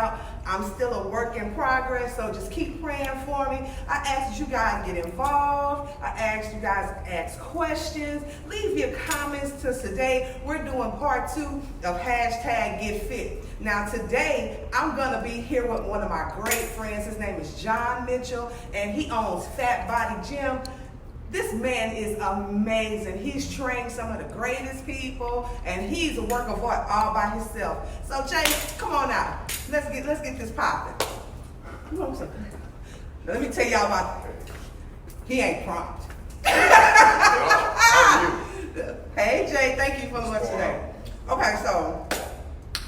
out. I'm still a work in progress, so just keep praying for me. I ask that you guys get involved. I ask you guys to ask questions. Leave your comments to today. We're doing part 2 of #GetFit. Now today, I'm gonna be here with one of my great friends. His name is John Mitchell, and he owns Phat Body Gym. This man is amazing. He's trained some of the greatest people, and he's a work of art all by himself. So Jay, come on out. Let's get this popping. Let me tell y'all about. He ain't prompt. How are you? Hey Jay, thank you for the lunch today. Okay, so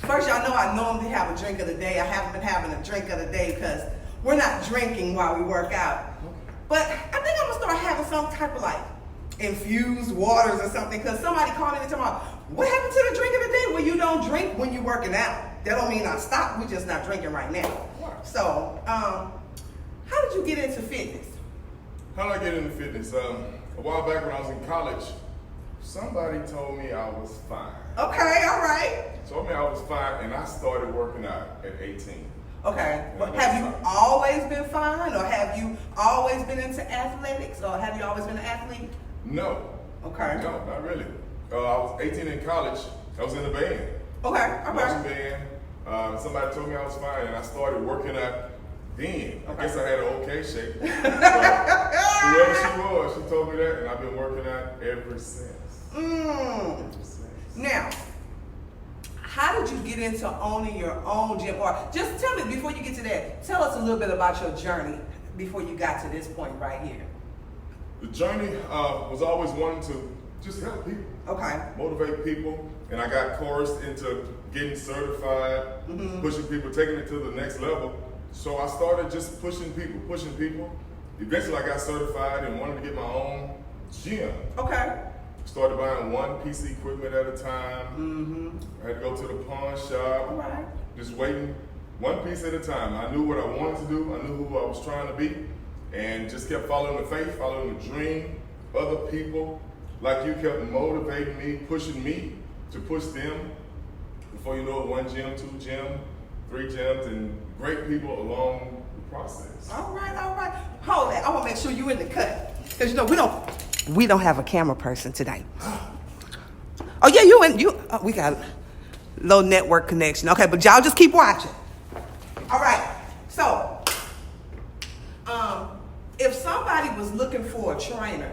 first y'all know I normally have a drink of the day. I haven't been having a drink of the day because we're not drinking while we work out. But I think I'm gonna start having some type of like infused waters or something, because somebody called in and told me, what happened to the drink of the day? Well, you don't drink when you're working out. That don't mean I stopped, we're just not drinking right now. So, how did you get into fitness? How did I get into fitness? A while back when I was in college, somebody told me I was fine. Okay, all right. Told me I was fine, and I started working out at 18. Okay, but have you always been fine, or have you always been into athletics, or have you always been an athlete? No. Okay. No, not really. I was 18 in college. I was in a band. Okay, all Marching right. band. Somebody told me I was fine, and I started working out then. I guess I had an okay shape. Whoever she was, she told me that, and I've been working out ever since. Now, how did you get into owning your own gym? Or just tell me, before you get to that, tell us a little bit about your journey before you got to this point right here. The journey was always wanting to just help people. Okay. Motivate people. And I got coerced into getting certified, pushing people, taking it to the next level. So I started just pushing people. Eventually I got certified and wanted to get my own gym. Okay. Started buying one piece of equipment at a time. I had to go to the pawn shop. All right. Just waiting one piece at a time. I knew what I wanted to do. I knew who I was trying to be. And just kept following the faith, following the dream. Other people like you kept motivating me, pushing me to push them. Before you know it, 1 gym, 2 gyms, 3 gyms, and great people along the process. All right. Hold that. I want to make sure you in the cut. Because you know, we don't have a camera person today. Oh yeah, we got a low network connection. Okay, but y'all just keep watching. All right. So, if somebody was looking for a trainer,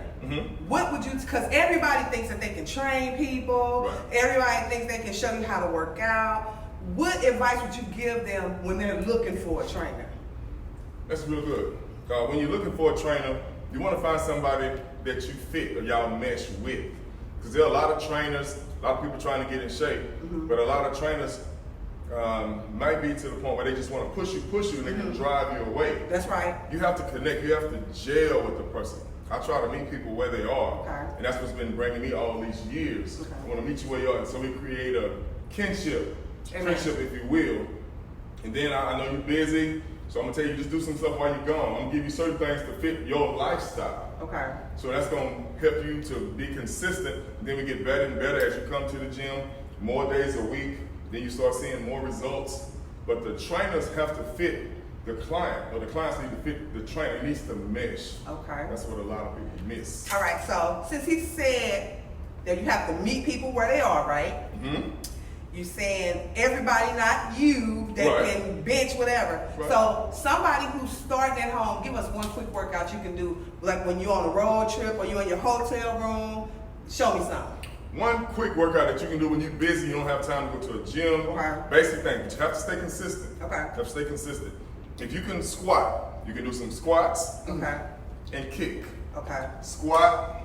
what would you, because everybody thinks that they can train people, everybody thinks they can show you how to work out. What advice would you give them when they're looking for a trainer? That's real good. When you're looking for a trainer, you want to find somebody that you fit or y'all mesh with. Because there are a lot of trainers, a lot of people trying to get in shape, but a lot of trainers might be to the point where they just want to push you, and they can drive you away. That's right. You have to connect, you have to gel with the person. I try to meet people where they are, and that's what's been bringing me all these years. I want to meet you where you are, and so we create a kinship, friendship, if you will. And then I know you're busy, so I'm gonna tell you, just do some stuff while you're gone. I'm gonna give you certain things to fit your lifestyle. Okay. So that's gonna help you to be consistent. Then we get better and better as you come to the gym, more days a week. Then you start seeing more results. But the trainers have to fit the client, or the clients need to fit the trainer. It needs to mesh. Okay. That's what a lot of people miss. All right. So since he said that you have to meet people where they are, right? You saying everybody, not you, that can bench whatever. So somebody who's starting at home, give us one quick workout you can do, like when you're on a road trip or you're in your hotel room. Show me something. One quick workout that you can do when you're busy, you don't have time to go to a gym. Basic thing, but you have to stay consistent. You have to stay consistent. If you can squat, you can do some squats and kick. Squat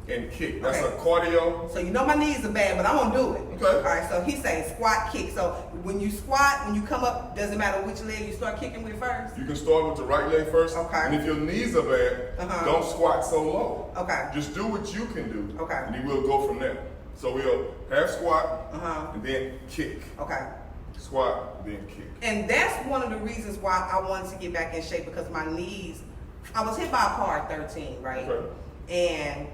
and kick. That's a cardio. So you know my knees are bad, but I'm gonna do it. All right, so he's saying squat, kick. So when you squat, when you come up, doesn't matter which leg you start kicking with first? You can start with the right leg first. And if your knees are bad, don't squat so low. Just do what you can do. And then we'll go from there. So we'll have squat and then kick. Squat, then kick. And that's one of the reasons why I wanted to get back in shape, because my knees, I was hit by a car at 13, right? And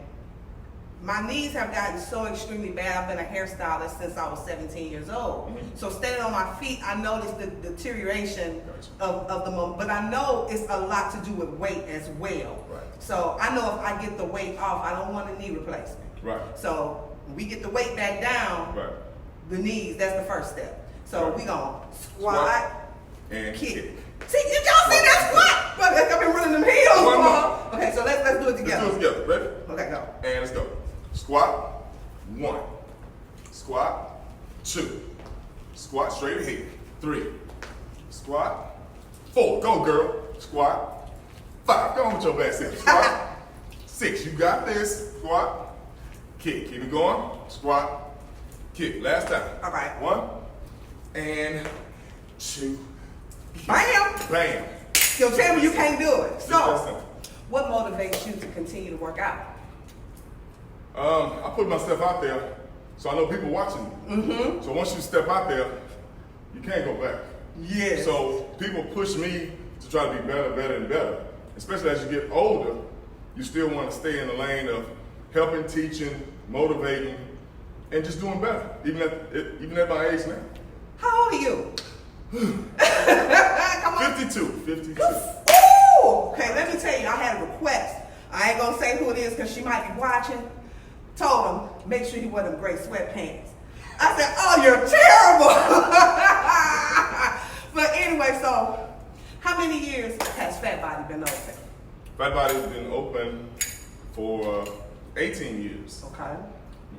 my knees have gotten so extremely bad. I've been a hairstylist since I was 17 years old. So standing on my feet, I noticed the deterioration of the moment. But I know it's a lot to do with weight as well. Right. So I know if I get the weight off, I don't want a knee replacement. Right. So when we get the weight back down, Right. the knees, that's the first step. So Right. we gonna squat and kick. See, y'all see that squat? But I've been running them heels. One more. Okay, so let's do it together. Let's do it together. Ready? Okay, go. And let's go. Squat. 1. Squat. 2. Squat straight ahead. 3. Squat. 4. Go, girl. Squat. 5. Go on with your best self. Squat. 6. You got this. Squat. Kick. Keep it going. Squat. Kick. Last time. All right. 1 and 2. Bam! Bam. Yo, tell me you can't do it. Just that So, simple. what motivates you to continue to work out? I put myself out there, so I know people watching me. So once you step out there, you can't go back. Yes. So people push me to try to be better, better, and better. Especially as you get older, you still want to stay in the lane of helping, teaching, motivating, and just doing better, even at my age now. How old are you? Come on. 52. Ooh! Okay, let me tell you, I had a request. I ain't gonna say who it is because she might be watching. Told him, make sure you wear them gray sweatpants. I said, oh, you're terrible. But anyway, so how many years has Phat Body been open? Phat Body's been open for 18 years. Okay.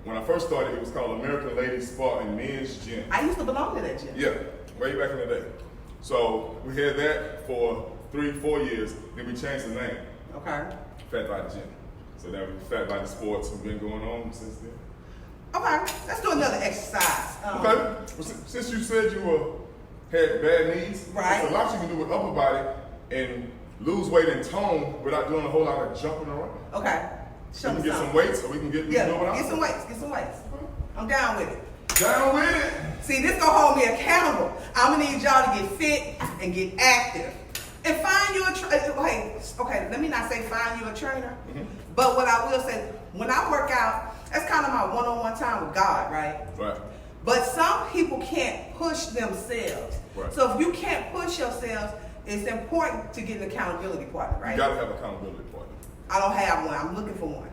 When I first started, it was called American Ladies Spa and Men's Gym. I used to belong to that gym. Yeah, way back in the day. So we had that for 3-4 years, then we changed the name, Okay. Phat Body Gym. So now we're Phat Body Sports, have been going on since then. Okay, let's do another exercise. Okay, well, since you said you had bad knees, Right. there's a lot you can do with upper body and lose weight and tone without doing a whole lot of jumping around. Okay, show We me can get something. some weights, or we can do it Yeah, without. get some weights. I'm down with it. Down with it. See, this gonna hold me accountable. I'm gonna need y'all to get fit and get active. And find you a okay, let me not say find you a trainer, but what I will say, when I work out, that's kind of my one-on-one time with God, right? Right. But some people can't push themselves. Right. So if you can't push yourselves, it's important to get an accountability partner, right? You gotta have accountability partner. I don't have one. I'm looking for one.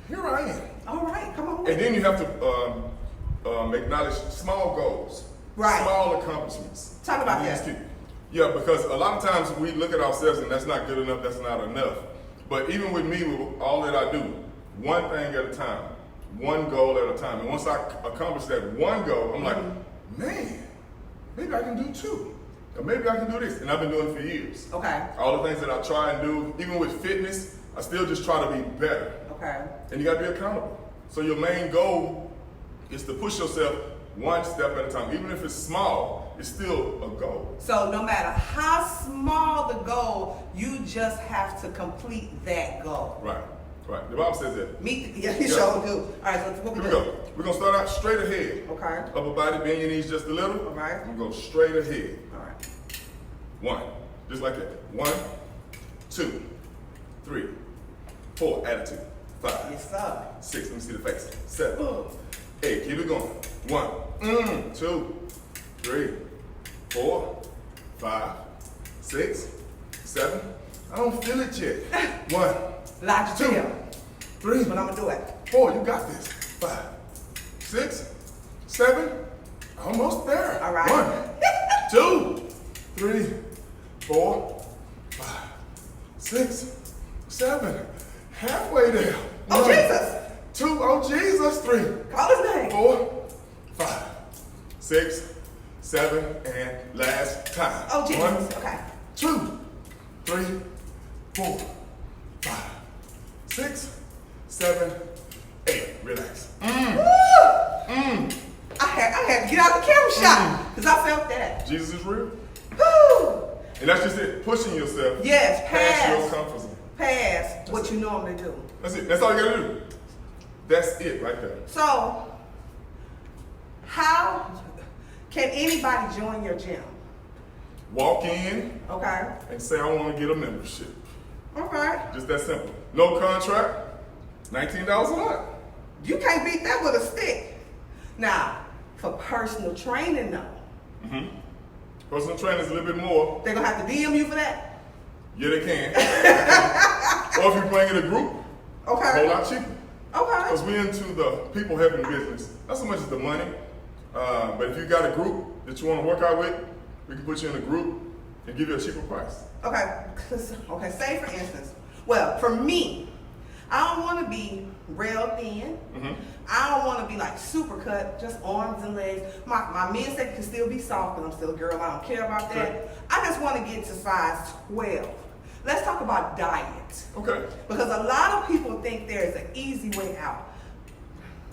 Here I am. All right, come on. And then you have to acknowledge small goals, Right. small accomplishments. Talk about And that. just keep- Yeah, because a lot of times we look at ourselves and that's not good enough, that's not enough. But even with me, with all that I do, one thing at a time, one goal at a time. And once I accomplish that one goal, I'm like, man, maybe I can do 2. Or maybe I can do this. And I've been doing it for years. Okay. All the things that I try and do, even with fitness, I still just try to be better. Okay. And you gotta be accountable. So your main goal is to push yourself one step at a time. Even if it's small, it's still a goal. So no matter how small the goal, you just have to complete that goal. Right, right. The Bible says that. Yeah, you sure do. All right, so what we Here we do? go. We're gonna start out straight ahead. Okay. Upper body, bend your knees just a little. All right. We're gonna go straight ahead. All right. 1, just like that. 1, 2, 3, 4, attitude. 5, Yes, sir. 6, let me see the face. 7, Ooh. 8, keep it going. 1, 2, 3, 4, 5, 6, 7. I don't feel it yet. 1, Lock your 2, tail. 3, But I'm gonna do it. 4. You got this. 5, 6, 7. Almost there. All right. 1, 2, 3, 4, 5, 6, 7. Halfway there. Oh, 1, Jesus. 2. Oh, Jesus. 3, Call his name. 4, 5, 6, 7, and last time. Oh, Jesus. 1, Okay. 2, 3, 4, 5, 6, 7, 8. Relax. I had to get out the camera shot because I felt that. Jesus is real. Woo! And that's just it. Pushing yourself Yes, past your past comfort zone. what you normally do. That's it. That's all you gotta do. That's it right there. So, how can anybody join your gym? Walk in Okay. and say, I want to get a membership. All right. Just that simple. No contract, $19 a month. You can't beat that with a stick. Now, for personal training though. Mm-hmm. Personal training is a little bit more. They're gonna have to DM you for that? Yeah, they can. Or if you bring in a group, Okay. a whole lot cheaper. Okay. Because we're into the people helping business. Not so much as the money, but if you got a group that you want to work out with, we can put you in a group and give you a cheaper price. Okay. Okay. Say for instance, well, for me, I don't want to be real thin. Mm-hmm. I don't want to be like super cut, just arms and legs. My men's set can still be soft because I'm still a girl. I don't care about that. Okay. I just want to get to size 12. Let's talk about diet. Okay. Because a lot of people think there's an easy way out.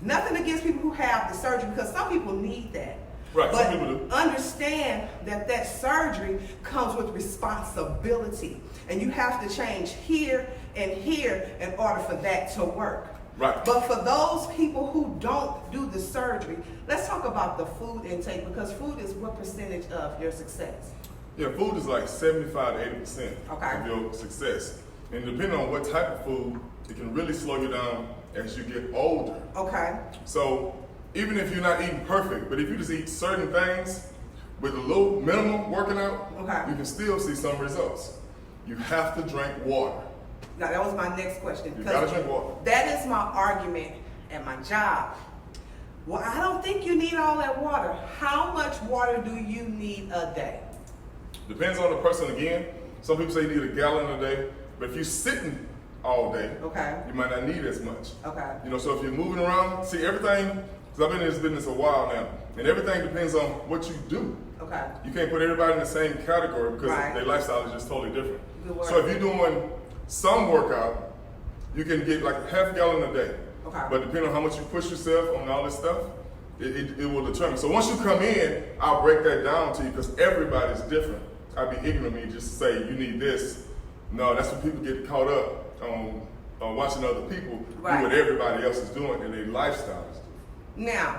Nothing against people who have the surgery, because some people need that. Right, But some people do. understand that surgery comes with responsibility. And you have to change here and here in order for that to work. Right. But for those people who don't do the surgery, let's talk about the food intake, because food is what percentage of your success? Yeah, food is like 75 to 80% Okay. of your success. And depending on what type of food, it can really slow you down as you get older. Okay. So even if you're not eating perfect, but if you just eat certain things with a little minimum working out, Okay. you can still see some results. You have to drink water. Now that was my next question. You 'cause gotta drink water. That is my argument at my job. Well, I don't think you need all that water. How much water do you need a day? Depends on the person again. Some people say you need a gallon a day, but if you're sitting all day, Okay. you might not need as much. Okay. You know, so if you're moving around, see everything, because I've been in this business a while now, and everything depends on what you do. Okay. You can't put everybody in the same category because Right. their lifestyle is just totally different. Good word. So if you're doing some workout, you can get like a half gallon a day. Okay. But depending on how much you push yourself on all this stuff, it will determine. So once you come in, I'll break that down to you because everybody's different. I'd be ignorant of me just to say you need this. No, that's when people get caught up on watching other people Right. do what everybody else is doing and their lifestyle is doing. Now,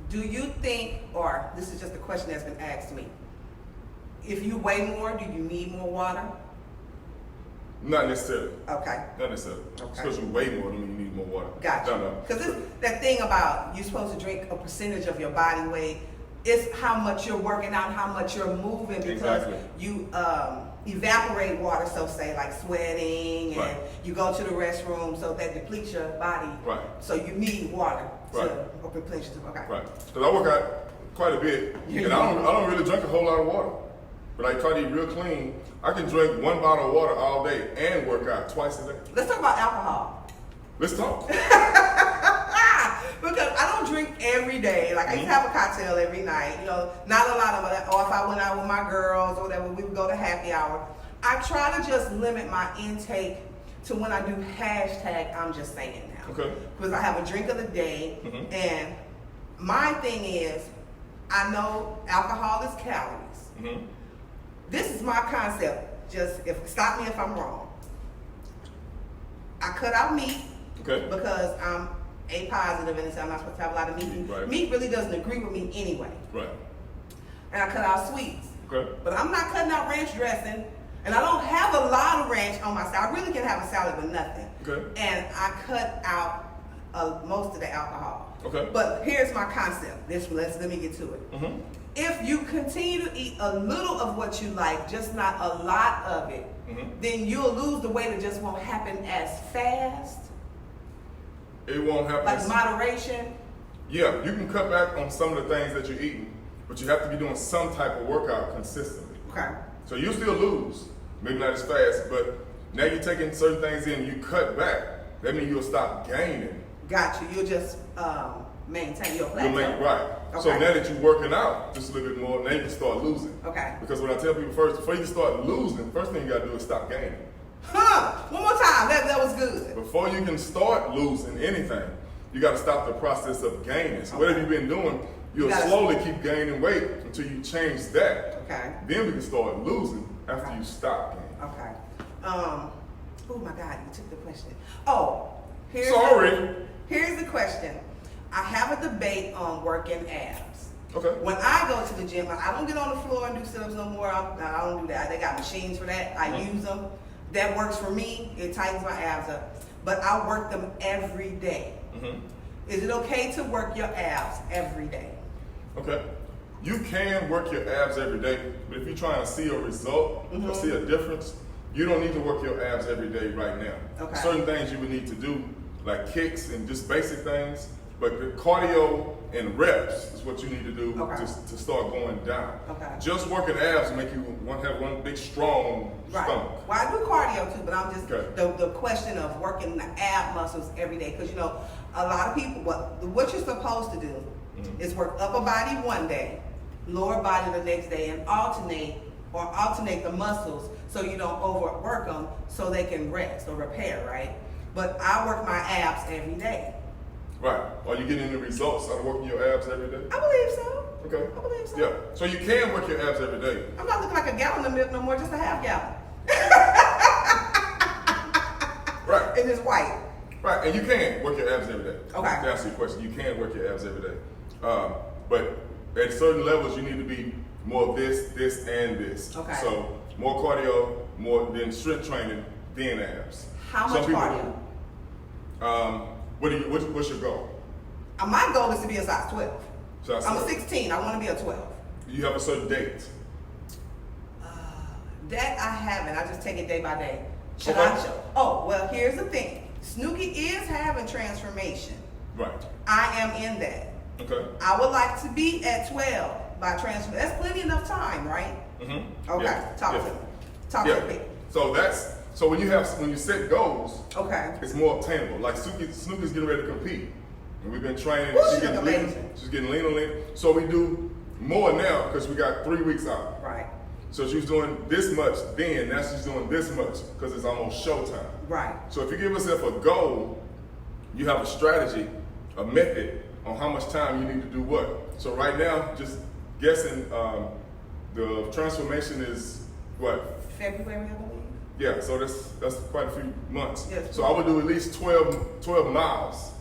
do you think, or this is just a question that's been asked to me, if you weigh more, do you need more water? Not necessarily. Okay. Not necessarily. Okay. Just because you weigh more, don't mean you need more water. Gotcha. No. Because it's that thing about you're supposed to drink a percentage of your body weight. It's how much you're working out, how much you're moving, because Exactly. you evaporate water, so say like sweating, and Right. you go to the restroom, so that depletes your body. Right. So you need water Right. to replenish it. Okay. Right. Because I work out quite a bit, Yeah, and I don't really drink a whole lot of water. But I try to eat real clean. I can drink 1 bottle of water all day and work out twice a day. Let's talk about alcohol. Let's talk. Because I don't drink every day. Like I used to have a cocktail every night. You know, not a lot of it. Or if I went out with my girls or whatever, we would go to happy hour. I try to just limit my intake to when I do hashtag I'm just saying now. Okay. Because I have a drink of the day, Mhm. and my thing is, I know alcohol is calories. Mm-hmm. This is my concept. Just stop me if I'm wrong. I cut out meat Okay. because I'm A positive and I'm not supposed to have a lot of meat. Right. Meat really doesn't agree with me anyway. Right. And I cut out sweets. Okay. But I'm not cutting out ranch dressing, and I don't have a lot of ranch on my salad. I really can have a salad with nothing. Okay. And I cut out most of the alcohol. Okay. But here's my concept. Let me get to it. Mm-hmm. If you continue to eat a little of what you like, just not a lot of it, Mhm. then you'll lose the weight. It just won't happen as fast. It won't happen. Like moderation. Yeah, you can cut back on some of the things that you're eating, but you have to be doing some type of workout consistently. Okay. So you'll still lose, maybe not as fast, but now you're taking certain things in, you cut back, that means you'll stop gaining. Got you. You'll just maintain your plateau. You'll make right. So Okay. now that you're working out just a little bit more, now you can start losing. Okay. Because when I tell people first, before you start losing, first thing you gotta do is stop gaining. Huh. One more time. That was good. Before you can start losing anything, you gotta stop the process of gaining. So whatever you've been doing, you'll You gotta- slowly keep gaining weight until you change that. Okay. Then we can start losing after Okay. you stop gaining. Okay. Oh my God, you took the question. Oh, Sorry. Here's the question. I have a debate on working abs. Okay. When I go to the gym, I don't get on the floor and do sit-ups no more. I don't do that. They got machines for that. I use them. That works for me. It tightens my abs up. But I work them every day. Is it okay to work your abs every day? Okay. You can work your abs every day, but if you're trying to see a result or see a difference, you don't need to work your abs every day right now. Okay. Certain things you would need to do, like kicks and just basic things, but the cardio and reps is what you need to do to start going down. Okay. Just working abs will make you have one big strong stomach. Well, I do cardio too, but I'm just the question of working the ab muscles every day, because you know a lot of people what you're supposed to do is work upper body one day, lower body the next day, and alternate the muscles so you don't overwork them so they can rest or repair, right? But I work my abs every day. Right. Are you getting the results out of working your abs every day? I believe so. Okay. I believe so. Yeah. So you can work your abs every day. I'm not looking like a gallon of milk no more, just a half gallon. Right. And it's white. Right. And you can work your abs every day. Okay. To answer your question, you can work your abs every day. But at certain levels, you need to be more of this, and this. Okay. So more cardio, more than strength training, then abs. How much cardio? What's your goal? My goal is to be a size 12. Size I'm a 12. 16. I want to be a 12. You have a certain date? That I haven't. I just take it day by day. Should Okay. I show? Oh, well, here's the thing. Snooki is having transformation. Right. I am in that. Okay. I would like to be at 12 by transformation. That's plenty enough time, right? Mm-hmm. Okay. Yeah. Talk to me. Talk to me. So when you set goals, Okay. it's more obtainable. Like Snooki's getting ready to compete, and we've been training. Ooh, She's she getting look leaner. amazing. She's getting leaner. So we do more now because we got 3 weeks out. Right. So she was doing this much then. Now she's doing this much because it's almost showtime. Right. So if you give yourself a goal, you have a strategy, a method on how much time you need to do what. So right now, just guessing, the transformation is what? February, I believe. Yeah, so that's quite a few months. Yes. So I would do at least 12 miles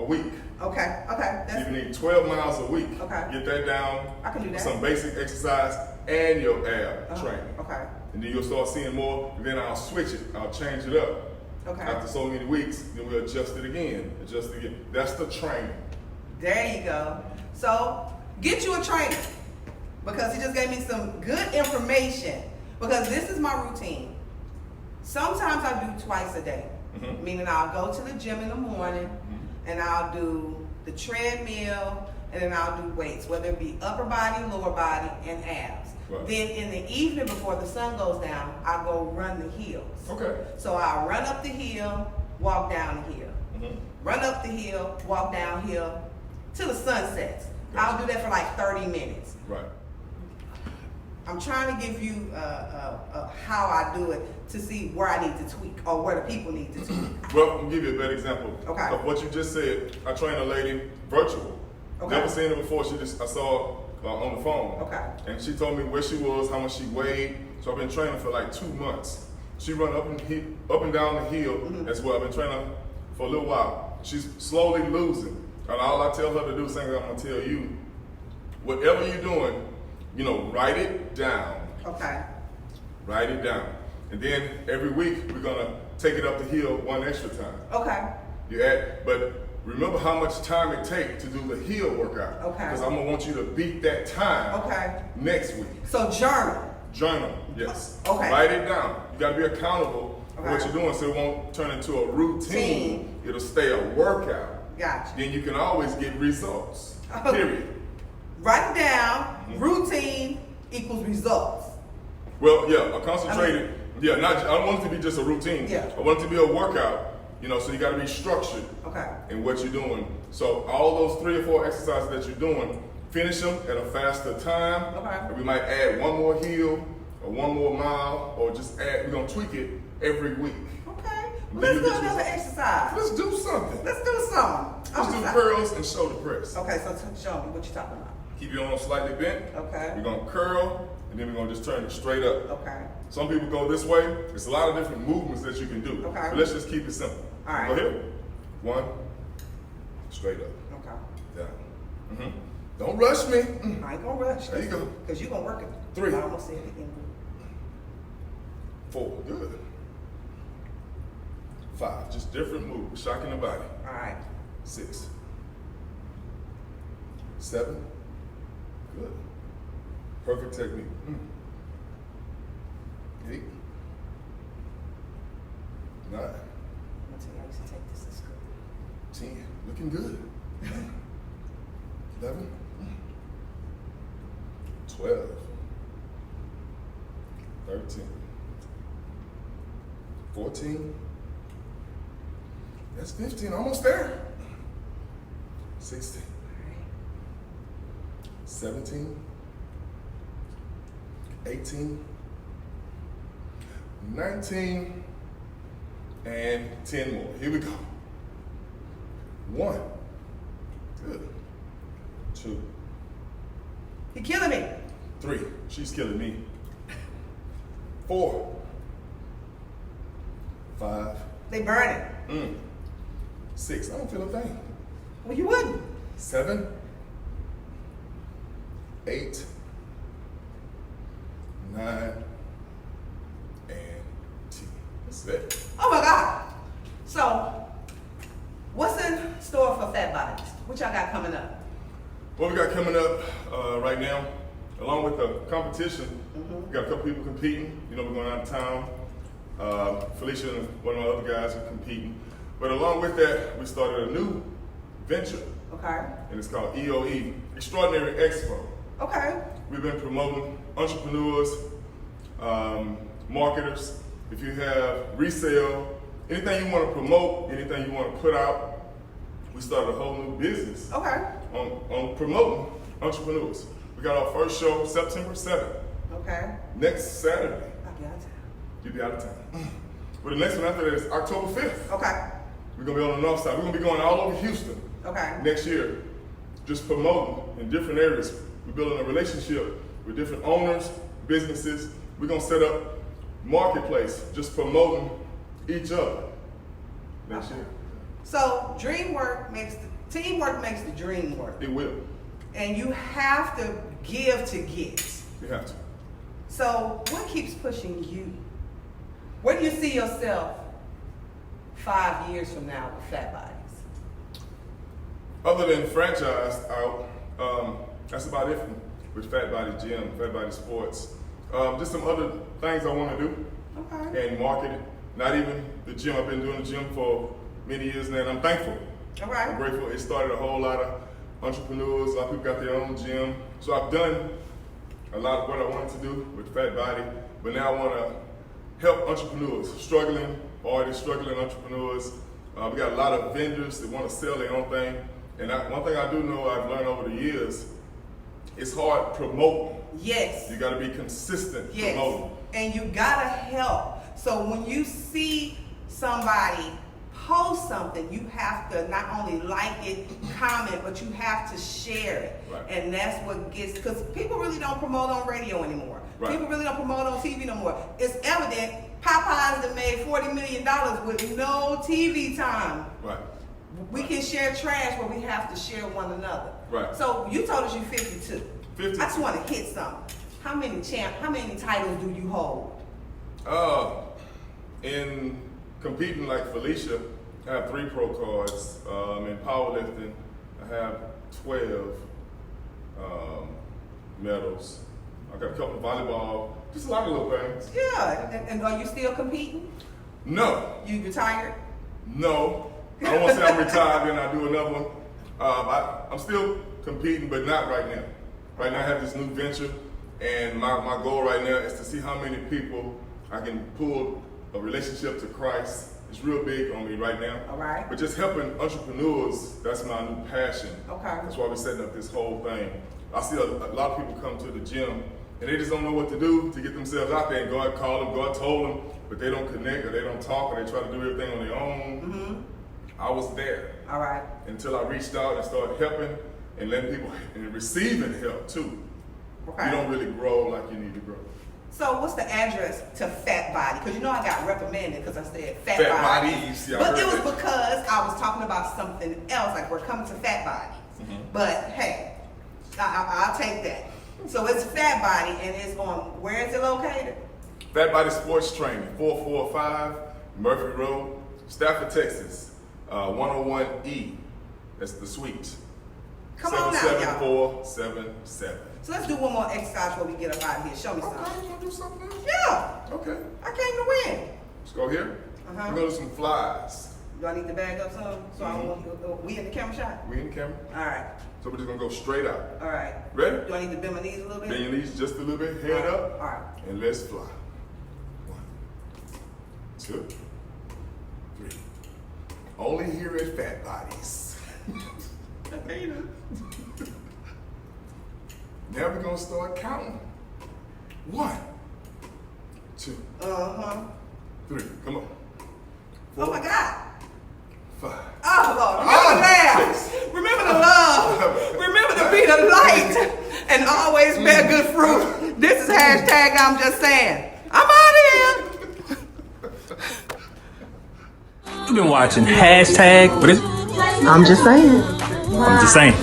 a week. Okay. Okay. You need 12 miles a week. Okay. Get that down. I can do that. Some basic exercise and your ab training. Okay. And then you'll start seeing more. And then I'll switch it. I'll change it up. Okay. After so many weeks, then we'll adjust it again. That's the training. There you go. So get you a trainer, because he just gave me some good information, because this is my routine. Sometimes I do twice a day, meaning I'll go to the gym in the morning and I'll do the treadmill, and then I'll do weights, whether it be upper body, lower body, and abs. Right. Then in the evening before the sun goes down, I'll go run the hills. Okay. So I'll run up the hill, walk down the hill. Run up the hill, walk downhill till the sun sets. Gotcha. I'll do that for like 30 minutes. Right. I'm trying to give you how I do it to see where I need to tweak, or where the people need to tweak. Well, I'll give you a better example Okay. of what you just said. I trained a lady virtual. Okay. Never seen her before. I saw her on the phone. Okay. And she told me where she was, how much she weighed. So I've been training for like 2 months. She run up and down the hill as well. I've been training for a little while. She's slowly losing. And all I tell her to do is things I'm going to tell you. Whatever you're doing, write it down. Okay. Write it down. And then every week, we're going to take it up the hill one extra time. Okay. But remember how much time it takes to do the hill workout. Okay. Because I'm going to want you to beat that time next week. So journal. Journal, yes. Okay. Write it down. You got to be accountable for what Okay. you're doing so it won't turn into a routine. It'll stay a workout. Gotcha. Then you can always get results. Period. Write it down. Routine equals results. Well, yeah, a concentrated. I don't want it to be just a routine. Yeah. I want it to be a workout. So you got to be structured Okay. in what you're doing. So all those 3 or 4 exercises that you're doing, finish them at a faster time. Okay. And we might add 1 more hill or 1 more mile, or just add. We're gonna tweak it every week. Okay. Then Let's you do get another exercise. Let's do something. Let's do something. Let's do curls and shoulder press. Okay, so show me what you're talking about. Keep your arms slightly bent. Okay. We're gonna curl, and then we're gonna just turn it straight up. Okay. Some people go this way. There's a lot of different movements that you can do. Okay. But let's just keep it simple. All right. Go here. 1, straight up, Okay. down. Don't rush me. I ain't gonna rush. There you go. Because you're gonna work it. 3. I almost said it again. 4, good. 5, just different moves, shocking the body. All right. 6, 7. Good. Perfect technique. 8, 9. I'm gonna tell you, I used to take this to school. 10. Looking good. 11. 12. 13. 14. That's 15. Almost there. 16. 17. 18. 19. And 10 more. Here we go. 1. Good. 2. You're killing me. 3. She's killing me. 4. 5. They burning. 6. I don't feel a thing. Well, you wouldn't. 7. 8. 9. And 10. That's it. Oh my God. So, what's in store for Phat Bodies? What y'all got coming up? What we got coming up right now, along with the competition, we got a couple people competing. You know, we're going out of town. Felicia and one of my other guys are competing. But along with that, we started a new venture. Okay. And it's called EOE, Extraordinary Expo. Okay. We've been promoting entrepreneurs, marketers. If you have resale, anything you want to promote, anything you want to put out, we started a whole new business Okay. on promoting entrepreneurs. We got our first show September 7th. Okay. Next Saturday. I'll be out of town. You'll be out of town. But the next one after that is October 5th. Okay. We're going to be on the north side. We're going to be going all over Houston Okay. next year, just promoting in different areas. We're building a relationship with different owners, businesses. We're going to set up marketplace, just promoting each other next year. So teamwork makes the dream work. It will. And you have to give to get. You have to. So what keeps pushing you? Where do you see yourself 5 years from now with Phat Bodies? Other than franchised out, that's about it with Phat Body Gym, Phat Body Sports. Just some other things I want to do Okay. and market it. Not even the gym. I've been doing the gym for many years now, and I'm thankful. All I'm right. grateful. It started a whole lot of entrepreneurs. A lot of people got their own gym. So I've done a lot of what I wanted to do with Phat Body, but now I want to help entrepreneurs, struggling artists, struggling entrepreneurs. We got a lot of vendors that want to sell their own thing. And one thing I do know I've learned over the years, it's hard promoting. Yes. You got to be consistent Yes. promoting. And you gotta help. So when you see somebody post something, you have to not only like it, comment, but you have to share it. Right. And that's what gets, because people really don't promote on radio anymore. Right. People really don't promote on TV no more. It's evident Popeyes that made $40 million with no TV time. Right. We can share trash, but we have to share one another. Right. So you told us you're 52. 52. I just want to hit something. How many titles do you hold? In competing like Felicia, I have 3 pro cards. In powerlifting, I have 12 medals. I got a couple of volleyball, just a lot of little things. Yeah, and are you still competing? No, You retired? no. I don't want to say I'm retired and I do another one. I'm still competing, but not right now. Right now I have this new venture, and my goal right now is to see how many people I can pull a relationship to Christ. It's real big on me right now. All right. But just helping entrepreneurs, that's my new passion. Okay. That's why we're setting up this whole thing. I see a lot of people come to the gym and they just don't know what to do to get themselves out there. And God called them, God told them, but they don't connect or they don't talk or they try to do everything on their own. Mm-hmm. I was there All right. until I reached out and started helping and letting people and receiving help too. Okay. You don't really grow like you need to grow. So what's the address to Phat Body? Because you know I got reprimanded because I said Phat Phat Body. Bodies, yeah, I But heard it was that. because I was talking about something else, like we're coming to Phat Bodies. Mm-hmm. But hey, I'll take that. So it's Phat Body and it's on, where is it located? Phat Body Sports Training, 445 Murphy Road, Stafford, Texas, 101E. That's the sweet. Come on now, y'all. 77477. So let's do one more exercise before we get up out of here. Show me Okay, something. you want to do something else? Yeah. Okay. I came to win. Let's go here. Uh-huh. We're going to do some flies. Do I need to bag up some? So I won't, we in the camera shot? We in the camera. All right. So we're just going to go straight out. All right. Ready? Do I need to bend my knees a little bit? Bend your knees just a little bit, head up. All right. And let's fly. 1, 2, 3. Only here at Phat Bodies. Okay. Now we're going to start counting. 1, 2, Uh-huh. 3. Come on. Oh my God. 5. Oh Lord. Remember to laugh. Remember to love. Remember to be the light. And always bear good fruit. This is hashtag I'm just saying. I'm out of here. You've been watching hashtag, what is it? I'm just saying. I'm just saying.